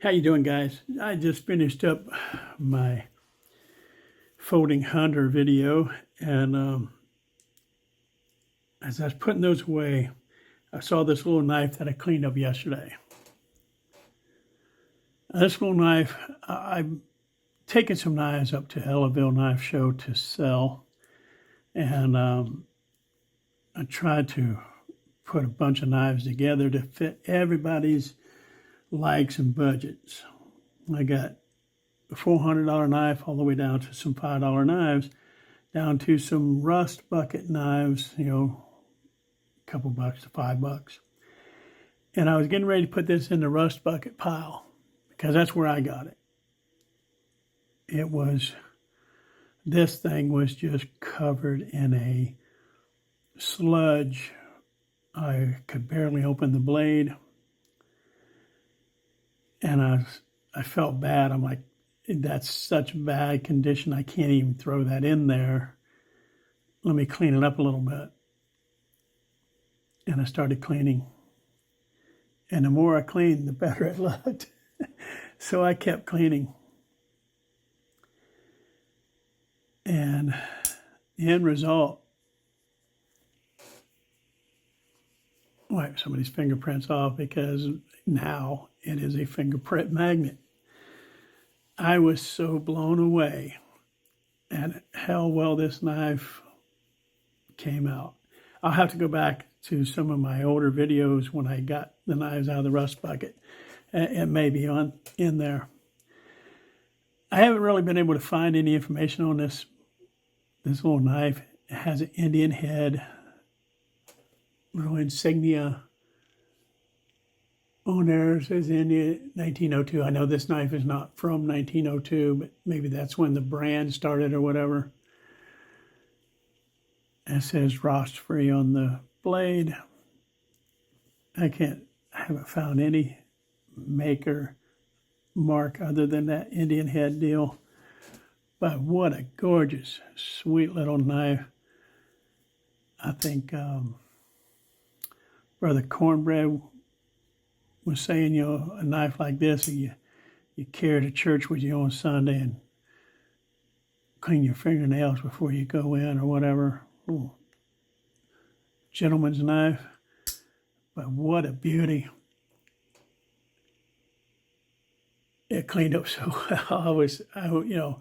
How you doing, guys? I just finished up my folding hunter video, and as I was putting those away, I saw this little knife that I cleaned up yesterday. This little knife, I've taken some knives up to Ellaville Knife Show to sell, and I tried to put a bunch of knives together to fit everybody's likes and budgets. I got a $400 knife all the way down to some $5 knives, down to some rust bucket knives, a couple bucks to $5. And I was getting ready to put this in the rust bucket pile because that's where I got it. This thing was just covered in a sludge. I could barely open the blade. And I felt bad. I'm like, that's such bad condition. I can't even throw that in there. Let me clean it up a little bit. And I started cleaning. And the more I cleaned, the better it looked. So I kept cleaning. And the end result, wipe somebody's fingerprints off because now it is a fingerprint magnet. I was so blown away at how well this knife came out. I'll have to go back to some of my older videos when I got the knives out of the rust bucket. It may be in there. I haven't really been able to find any information on this little knife. It has an Indian head, little insignia on there. It says India 1902. I know this knife is not from 1902, but maybe that's when the brand started or whatever. It says rust free on the blade. I haven't found any maker mark other than that Indian head deal. But what a gorgeous, sweet little knife. I think Brother Cornbread was saying, a knife like this, you carry to church with you on Sunday and clean your fingernails before you go in or whatever. Ooh. Gentleman's knife. But what a beauty. It cleaned up so well.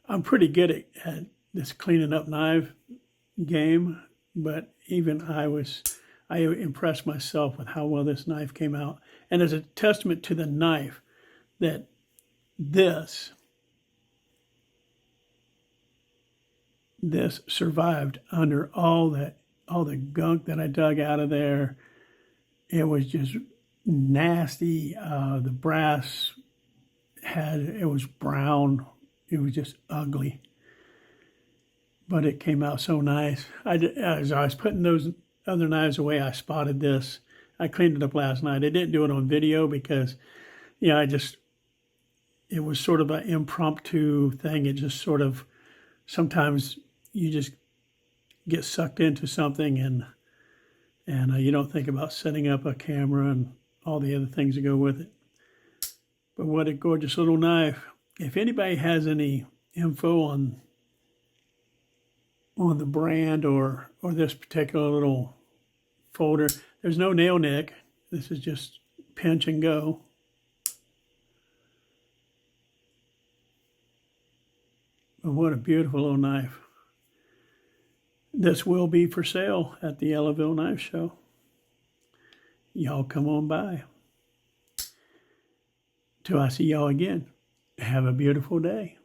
I'm pretty good at this cleaning up knife game, but even I impressed myself with how well this knife came out. And as a testament to the knife, that this survived under all the gunk that I dug out of there. It was just nasty. The brass it was brown. It was just ugly. But it came out so nice. As I was putting those other knives away, I spotted this. I cleaned it up last night. I didn't do it on video because, it was sort of an impromptu thing. It just sort of, sometimes you just get sucked into something and you don't think about setting up a camera and all the other things that go with it. But what a gorgeous little knife. If anybody has any info on the brand or this particular little folder, there's no nail nick. This is just pinch and go. But what a beautiful little knife. This will be for sale at the Ellaville Knife Show. Y'all come on by. Till I see y'all again, have a beautiful day.